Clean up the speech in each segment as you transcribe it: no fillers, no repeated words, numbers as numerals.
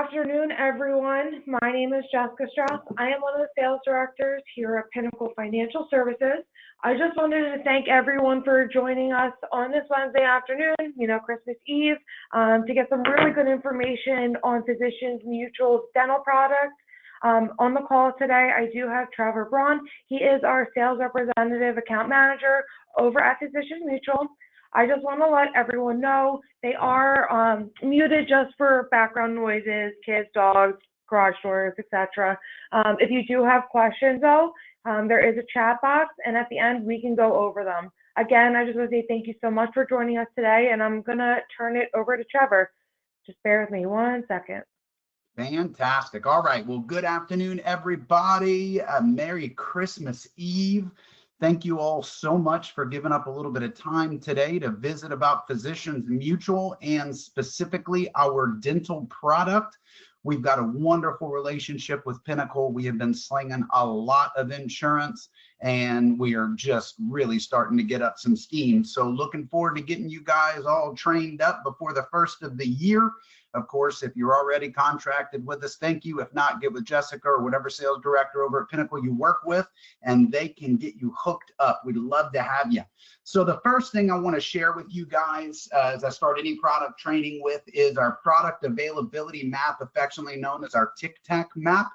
afternoon, everyone. My name is Jessica Strauss. I am one of the sales directors here at Pinnacle Financial Services. I just wanted to thank everyone for joining us on this Wednesday afternoon, Christmas Eve, to get some really good information on Physicians Mutual's dental products. On the call today, I do have Trevor Braun. He is our sales representative account manager over at Physicians Mutual. I just want to let everyone know they are muted just for background noises, kids, dogs, garage doors, etc. If you do have questions, though, there is a chat box, and at the end, we can go over them. Again, I just want to say thank you so much for joining us today, and I'm going to turn it over to Trevor. Just bear with me 1 second. Fantastic. All right. Well, good afternoon, everybody. Merry Christmas Eve. Thank you all so much for giving up a little bit of time today to visit about Physicians Mutual and specifically our dental product. We've got a wonderful relationship with Pinnacle. We have been slinging a lot of insurance and we are just really starting to get up some steam. So looking forward to getting you guys all trained up before the first of the year. Of course, if you're already contracted with us, thank you. If not, get with Jessica or whatever sales director over at Pinnacle you work with, and they can get you hooked up. We'd love to have you. So the first thing I want to share with you guys as I start any product training with is our product availability map, affectionately known as our Tic-Tac map.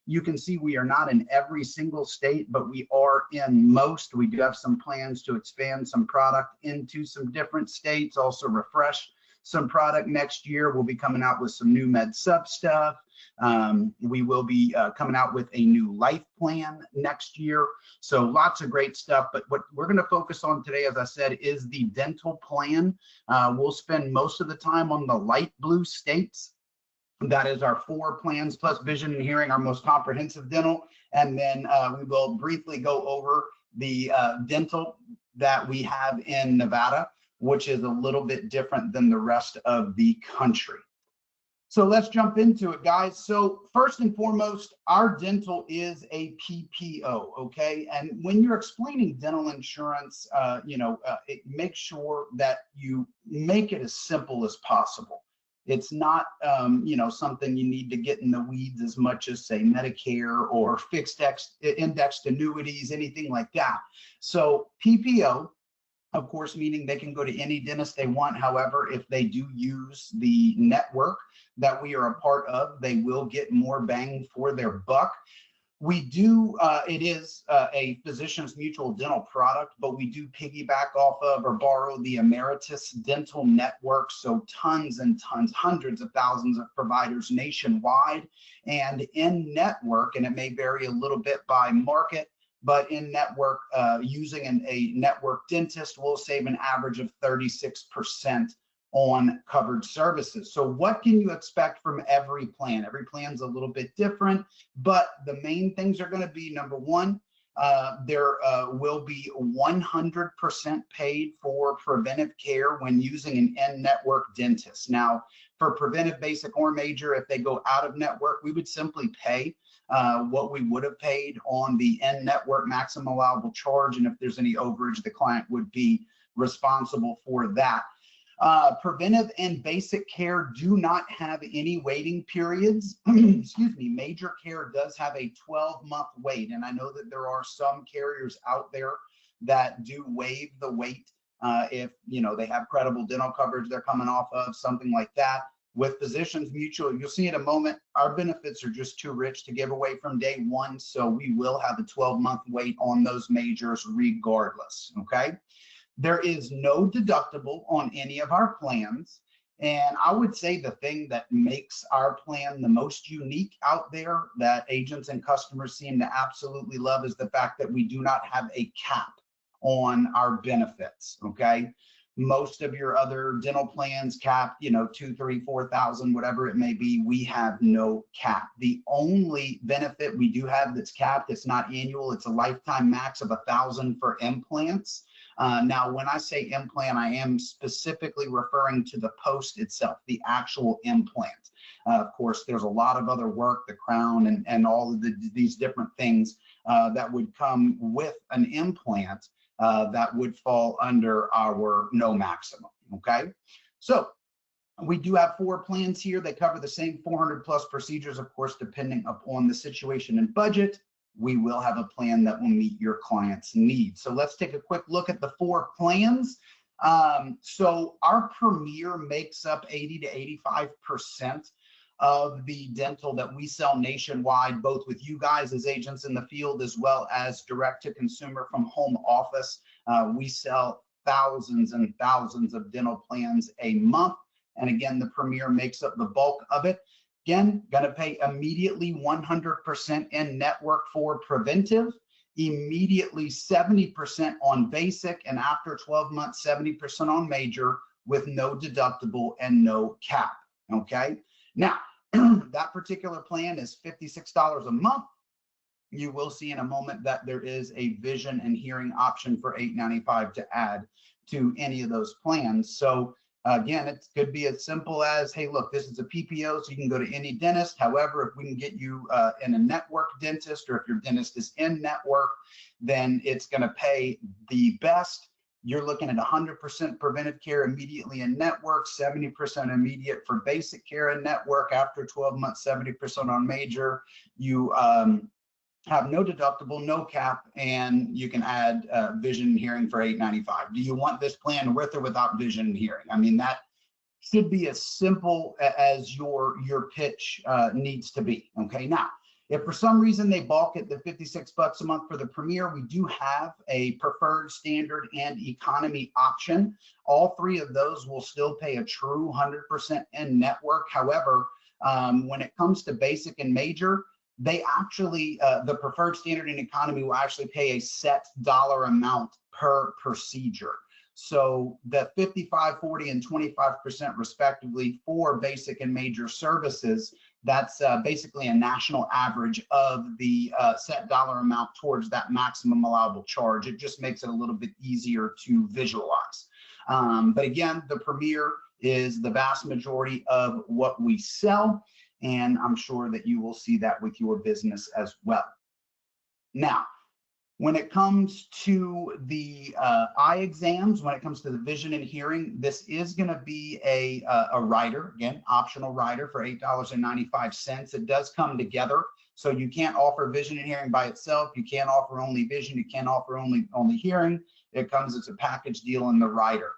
You can see we are not in every single state, but we are in most. We do have some plans to expand some product into some different states, also refresh some product next year. We'll be coming out with some new med sub stuff. We will be coming out with a new life plan next year. So lots of great stuff. But what we're going to focus on today, as I said, is the dental plan. We'll spend most of the time on the light blue states. That is our 4 plans plus vision and hearing, our most comprehensive dental. And then we will briefly go over the dental that we have in Nevada, which is a little bit different than the rest of the country. So let's jump into it, guys. So first and foremost, our dental is a PPO, okay? And when you're explaining dental insurance, make sure that you make it as simple as possible. It's not, something you need to get in the weeds as much as, say, Medicare or fixed indexed annuities, anything like that. So PPO, of course, meaning they can go to any dentist they want. However, if they do use the network that we are a part of, they will get more bang for their buck. We do, it is a Physicians Mutual dental product, but we do piggyback off of or borrow the Emeritus Dental Network. So tons and tons, hundreds of thousands of providers nationwide and in network, and it may vary a little bit by market, but in network, using a network dentist will save an average of 36% on covered services. So what can you expect from every plan? Every plan's a little bit different, but the main things are going to be, number one, there will be 100% paid for preventive care when using an in-network dentist. Now, for preventive, basic, or major, if they go out of network, we would simply pay what we would have paid on the in-network maximum allowable charge, and if there's any overage, the client would be responsible for that. Preventive and basic care do not have any waiting periods. Excuse me, major care does have a 12-month wait, and I know that there are some carriers out there that do waive the wait if they have credible dental coverage they're coming off of, something like that. With Physicians Mutual, you'll see in a moment, our benefits are just too rich to give away from day one, so we will have a 12-month wait on those majors regardless, okay? There is no deductible on any of our plans, and I would say the thing that makes our plan the most unique out there that agents and customers seem to absolutely love is the fact that we do not have a cap on our benefits, okay? Most of your other dental plans cap, 2, 3, 4,000, whatever it may be. We have no cap. The only benefit we do have that's capped, it's not annual, it's a lifetime max of 1,000 for implants. Now, when I say implant, I am specifically referring to the post itself, the actual implant. Of course, there's a lot of other work, the crown and all of these different things that would come with an implant that would fall under our no maximum, okay? So We do have 4 plans here that cover the same 400 plus procedures, of course, depending upon the situation and budget. We will have a plan that will meet your client's needs. So let's take a quick look at the 4 plans. So our Premier makes up 80 to 85% of the dental that we sell nationwide, both with you guys as agents in the field, as well as direct to consumer from home office. We sell thousands and thousands of dental plans a month. And again, the Premier makes up the bulk of it. Again, going to pay immediately 100% in network for preventive, immediately 70% on basic, and after 12 months, 70% on major with no deductible and no cap. Okay. Now, that particular plan is $56 a month. You will see in a moment that there is a vision and hearing option for $8.95 to add to any of those plans. So again, it could be as simple as, hey, look, this is a PPO, so you can go to any dentist. However, if we can get you in a network dentist, or if your dentist is in network, then it's going to pay the best. You're looking at 100% preventive care immediately in network, 70% immediate for basic care in network. After 12 months, 70% on major. You have no deductible, no cap, and you can add vision and hearing for $8.95. Do you want this plan with or without vision and hearing? I mean, that should be as simple as your pitch needs to be. Okay, now, if for some reason they balk at the $56 a month for the Premier, we do have a preferred, standard, and economy option. All 3 of those will still pay a true 100% in network. However, when it comes to basic and major, they actually, the preferred, standard, and economy will actually pay a set dollar amount per procedure. So the 55, 40, and 25% respectively for basic and major services, that's basically a national average of the set dollar amount towards that maximum allowable charge. It just makes it a little bit easier to visualize. But again, the Premier is the vast majority of what we sell, and I'm sure that you will see that with your business as well. Now, when it comes to the eye exams, when it comes to the vision and hearing, this is going to be a rider, again, optional rider for $8.95. It does come together, so you can't offer vision and hearing by itself. You can't offer only vision. You can't offer only hearing. It comes as a package deal in the rider.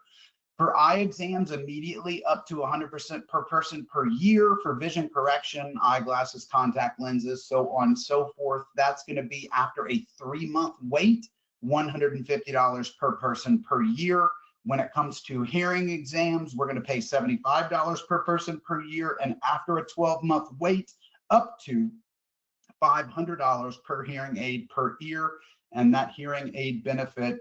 For eye exams, immediately up to 100% per person per year. For vision correction, eyeglasses, contact lenses, so on and so forth, that's going to be after a 3-month wait, $150 per person per year. When it comes to hearing exams, we're going to pay $75 per person per year, and after a 12-month wait, up to $500 per hearing aid per ear, and that hearing aid benefit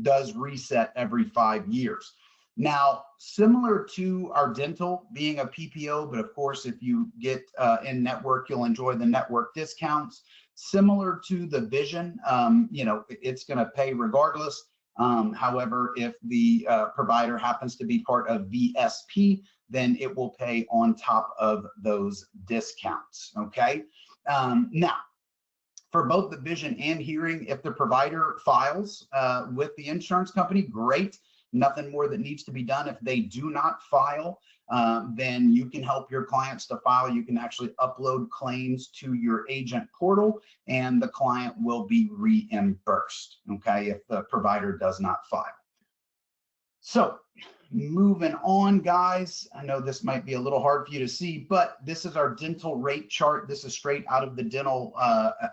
does reset every 5 years. Now, similar to our dental being a PPO, but of course, if you get in network, you'll enjoy the network discounts. Similar to the vision, it's going to pay regardless. However, if the provider happens to be part of VSP, then it will pay on top of those discounts. Okay. Now, for both the vision and hearing, if the provider files with the insurance company, great. Nothing more that needs to be done. If they do not file, then you can help your clients to file. You can actually upload claims to your agent portal, and the client will be reimbursed, okay, if the provider does not file. So moving on, guys, I know this might be a little hard for you to see, but this is our dental rate chart. This is straight out of the dental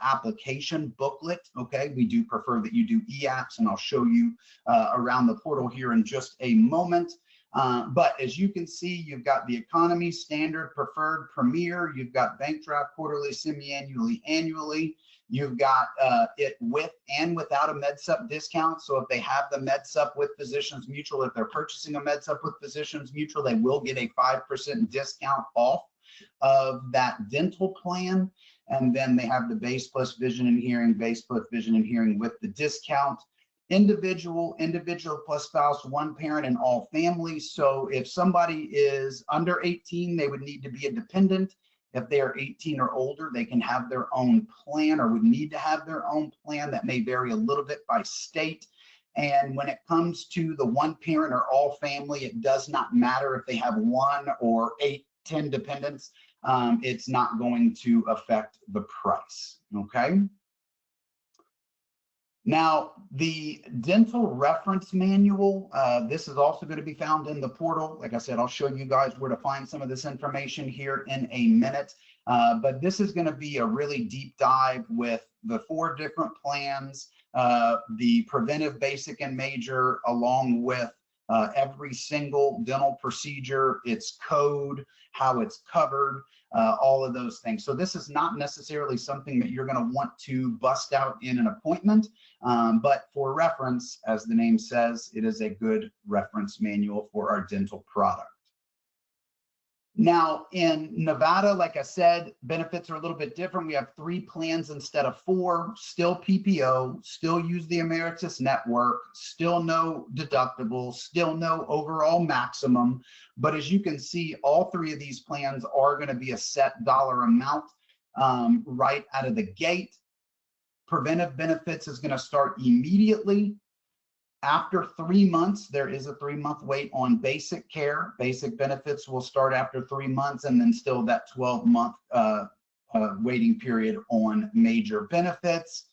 application booklet. Okay, we do prefer that you do e-apps, and I'll show you around the portal here in just a moment. But as you can see, you've got the economy, standard, preferred, premier. You've got bank draft, quarterly, semi-annually, annually. You've got it with and without a MedSup discount. So if they have the MedSup with Physicians Mutual, if they're purchasing a MedSup with Physicians Mutual, they will get a 5% discount off of that dental plan. And then they have the base plus vision and hearing, base plus vision and hearing with the discount. Individual plus spouse, one parent, and all families. So if somebody is under 18, they would need to be a dependent. If they are 18 or older, they can have their own plan or would need to have their own plan. That may vary a little bit by state. And when it comes to the one parent or all family, it does not matter if they have 1 or 8, 10 dependents. It's not going to affect the price, okay? Now, the dental reference manual, this is also going to be found in the portal. Like I said, I'll show you guys where to find some of this information here in a minute. But this is going to be a really deep dive with the 4 different plans, the preventive, basic, and major, along with every single dental procedure, its code, how it's covered, all of those things. So this is not necessarily something that you're going to want to bust out in an appointment, but for reference, as the name says, it is a good reference manual for our dental product. Now, in Nevada, like I said, benefits are a little bit different. We have 3 plans instead of 4, still PPO, still use the Emeritus network, still no deductible, still no overall maximum. But as you can see, all 3 of these plans are going to be a set dollar amount right out of the gate. Preventive benefits is going to start immediately. After 3 months, there is a 3-month wait on basic care. Basic benefits will start after 3 months, and then still that 12-month waiting period on major benefits.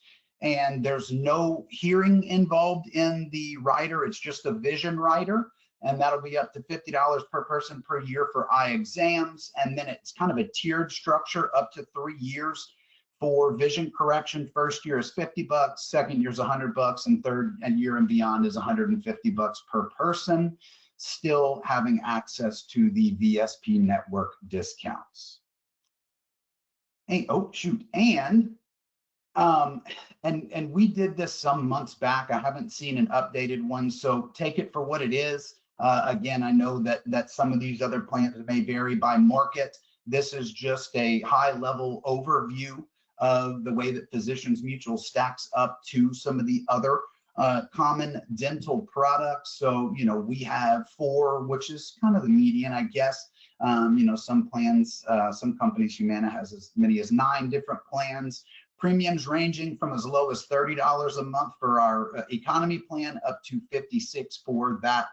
And there's no hearing involved in the rider. It's just a vision rider, and that'll be up to $50 per person per year for eye exams. And then it's kind of a tiered structure up to 3 years. For vision correction, first year is $50, second year is $100, and third year and beyond is $150 per person, still having access to the VSP network discounts. And, oh shoot, and we did this some months back. I haven't seen an updated one, so take it for what it is. Again, I know that some of these other plans may vary by market. This is just a high-level overview of the way that Physicians Mutual stacks up to some of the other common dental products. So, you know, we have 4, which is kind of the median, I guess. You know, some plans, some companies, Humana has as many as 9 different plans. Premiums ranging from as low as $30 a month for our economy plan up to $56 for that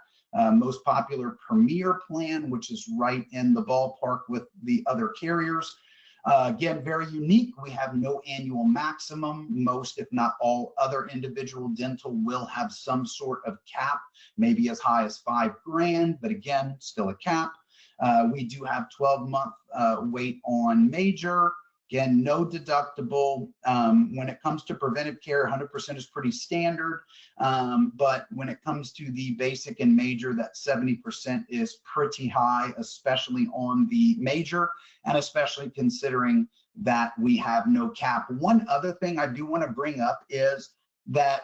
most popular Premier plan, which is right in the ballpark with the other carriers. Again, very unique. We have no annual maximum. Most, if not all, other individual dental will have some sort of cap, maybe as high as $5 grand, but again, still a cap. We do have 12-month wait on major. Again, no deductible. When it comes to preventive care, 100% is pretty standard. But when it comes to the basic and major, that 70% is pretty high, especially on the major, and especially considering that we have no cap. One other thing I do want to bring up is that,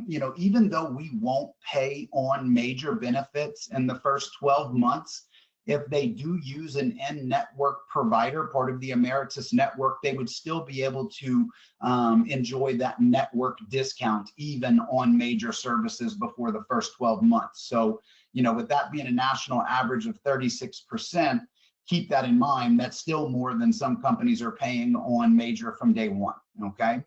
you know, even though we won't pay on major benefits in the first 12 months, if they do use an in-network provider, part of the Emeritus network, they would still be able to enjoy that network discount even on major services before the first 12 months. So, you know, with that being a national average of 36%, keep that in mind. That's still more than some companies are paying on major from day one, okay?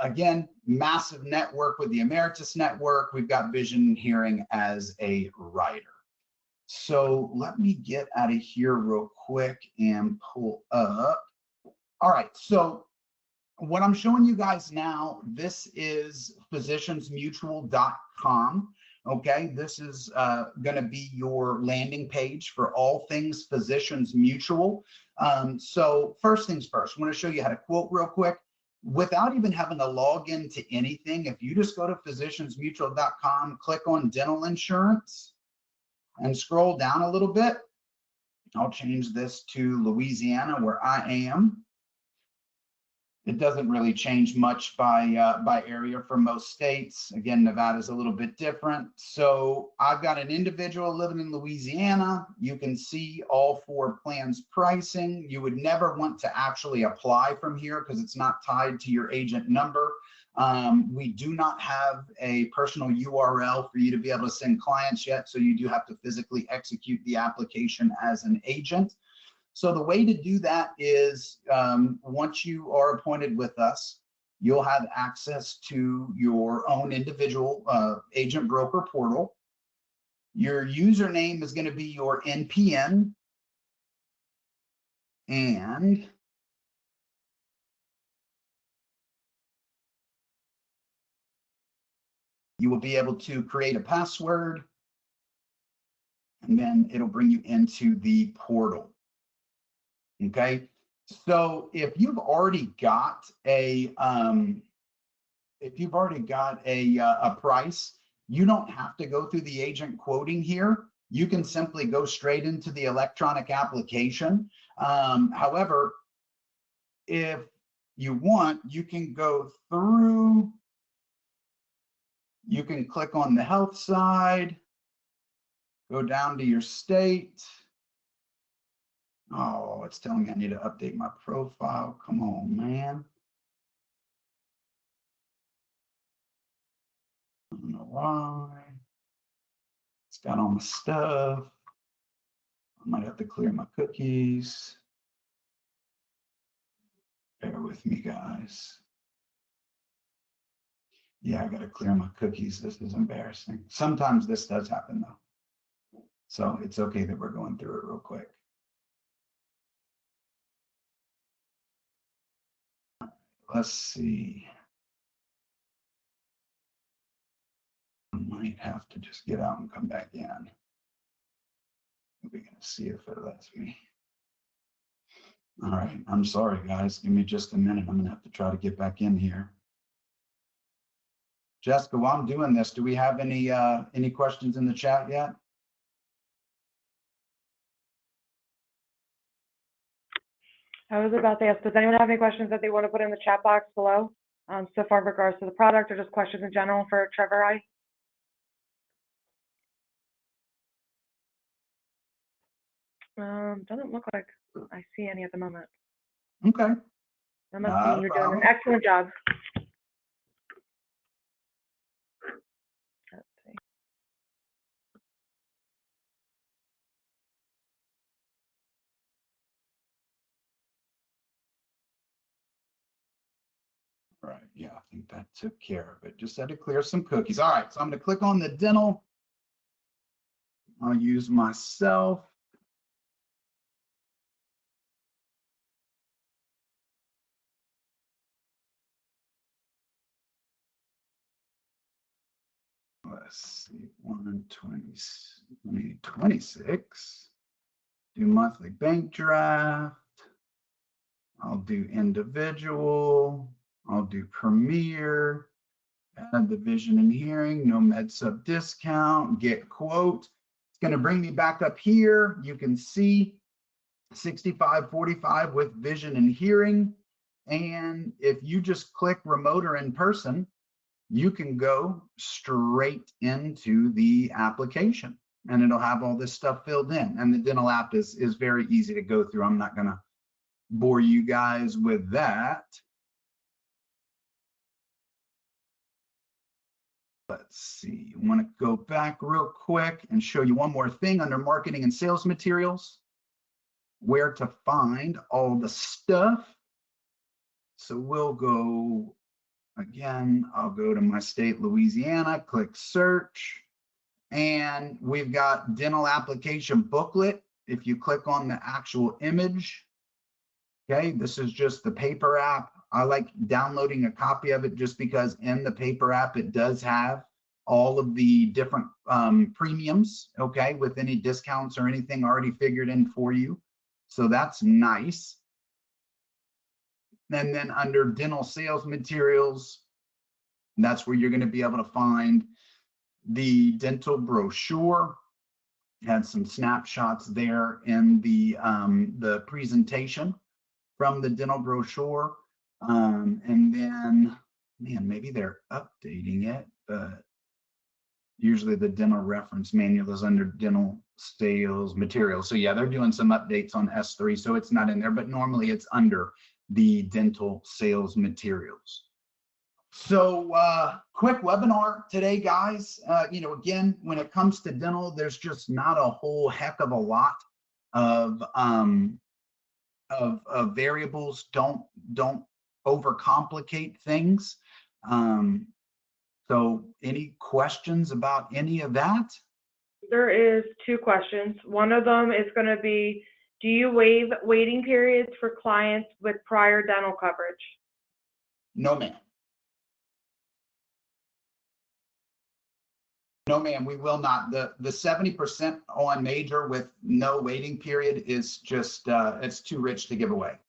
Again, massive network with the Emeritus network. We've got vision and hearing as a rider. So let me get out of here real quick and pull up. All right, so what I'm showing you guys now, this is physiciansmutual.com. Okay, this is going to be your landing page for all things Physicians Mutual. So first things first, I want to show you how to quote real quick. Without even having to log into anything, if you just go to physiciansmutual.com, click on dental insurance, and scroll down a little bit. I'll change this to Louisiana, where I am. It doesn't really change much by area for most states. Again, Nevada's a little bit different. So I've got an individual living in Louisiana. You can see all 4 plans pricing. You would never want to actually apply from here because it's not tied to your agent number. We do not have a personal URL for you to be able to send clients yet, so you do have to physically execute the application as an agent. So the way to do that is once you are appointed with us, you'll have access to your own individual agent broker portal. Your username is going to be your NPN, and you will be able to create a password, and then it'll bring you into the portal. Okay, so if you've already got a price, you don't have to go through the agent quoting here. You can simply go straight into the electronic application. However, if you want, you can go through, you can click on the health side, go down to your state. Oh, it's telling me I need to update my profile. Come on, man. I don't know why. It's got all my stuff. I might have to clear my cookies. Bear with me, guys. Yeah, I got to clear my cookies. This is embarrassing. Sometimes this does happen, though. So it's okay that we're going through it real quick. Let's see. I might have to just get out and come back in. We're going to see if it lets me. All right. I'm sorry, guys. Give me just a minute. I'm going to have to try to get back in here. Jessica, while I'm doing this, do we have any questions in the chat yet? I was about to ask, does anyone have any questions that they want to put in the chat box below? So far in regards to the product or just questions in general for Trevor I? Doesn't look like I see any at the moment. Okay. That must mean you're doing an excellent job. Let's see. All right. Yeah, I think that took care of it. Just had to clear some cookies. All right. So I'm going to click on the dental. I'll use myself. Let's see, 1/20/26. Do monthly bank draft. I'll do individual. I'll do Premier. Add the vision and hearing. No med sub discount. Get quote. It's going to bring me back up here. You can see 65/45 with vision and hearing. And if you just click remote or in person, you can go straight into the application and it'll have all this stuff filled in. And the dental app is very easy to go through. I'm not going to bore you guys with that. Let's see, I want to go back real quick and show you one more thing under marketing and sales materials, where to find all the stuff. So we'll go again, I'll go to my state, Louisiana, click search, and we've got dental application booklet. If you click on the actual image, okay, this is just the paper app. I like downloading a copy of it just because in the paper app, it does have all of the different premiums, okay, with any discounts or anything already figured in for you. So that's nice. And then under dental sales materials, that's where you're going to be able to find the dental brochure. Had some snapshots there in the presentation from the dental brochure. And then, man, maybe they're updating it, but usually the dental reference manual is under dental sales materials. So yeah, they're doing some updates on S3, so it's not in there, but normally it's under the dental sales materials. So quick webinar today, guys. Again, when it comes to dental, there's just not a whole heck of a lot of variables. Don't overcomplicate things. So any questions about any of that? There is 2 questions. One of them is going to be, do you waive waiting periods for clients with prior dental coverage? No, ma'am. No, ma'am, we will not. The 70% on major with no waiting period is just it's too rich to give away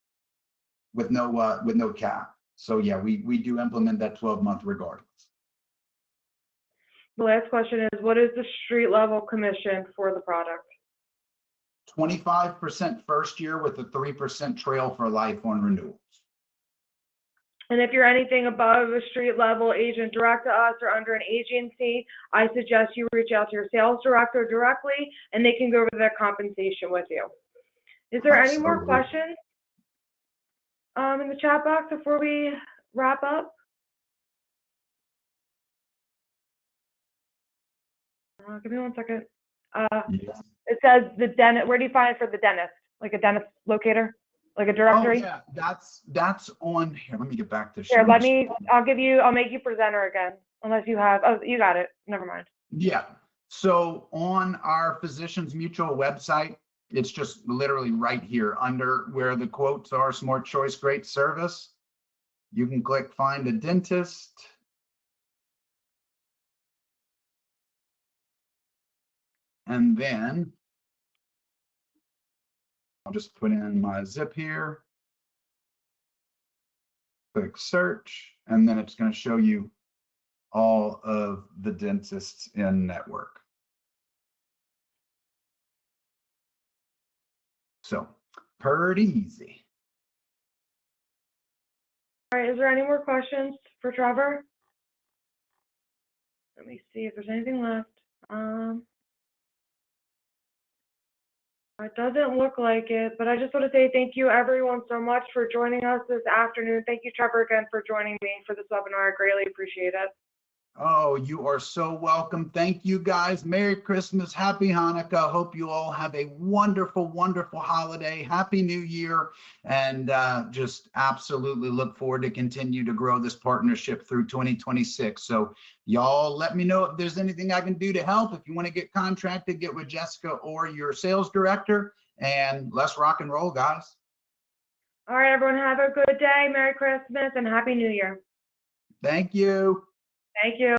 with no cap. So yeah, we do implement that 12-month regardless. The last question is, what is the street level commission for the product? 25% first year with a 3% trail for life on renewals. And if you're anything above a street level agent direct to us or under an agency, I suggest you reach out to your sales director directly and they can go over their compensation with you. Is there any more Absolutely. questions in the chat box before we wrap up? Give me 1 second. Yes. It says the dentist. Where do you find it for the dentist? Like a dentist locator? Like a Oh directory? yeah, that's on here. Let me get back to Here, sharing. I'll make you presenter again. Unless you have, oh, you got it. Never mind. Yeah. So on our Physicians Mutual website, it's just literally right here under where the quotes are, Smart Choice, Great Service. You can click Find a Dentist. And then I'll just put in my zip here. Click search, and then it's going to show you all of the dentists in network. So pretty easy. All right, is there any more questions for Trevor? Let me see if there's anything left. It doesn't look like it, but I just want to say thank you everyone so much for joining us this afternoon. Thank you, Trevor, again for joining me for this webinar. I greatly appreciate it. Oh, you are so welcome. Thank you guys. Merry Christmas. Happy Hanukkah. Hope you all have a wonderful, wonderful holiday. Happy New Year. And just absolutely look forward to continue to grow this partnership through 2026. So y'all let me know if there's anything I can do to help. If you want to get contracted, get with Jessica or your sales director. And let's rock and roll, guys. All right, everyone, have a good day. Merry Christmas and Happy New Year. Thank you. Thank you.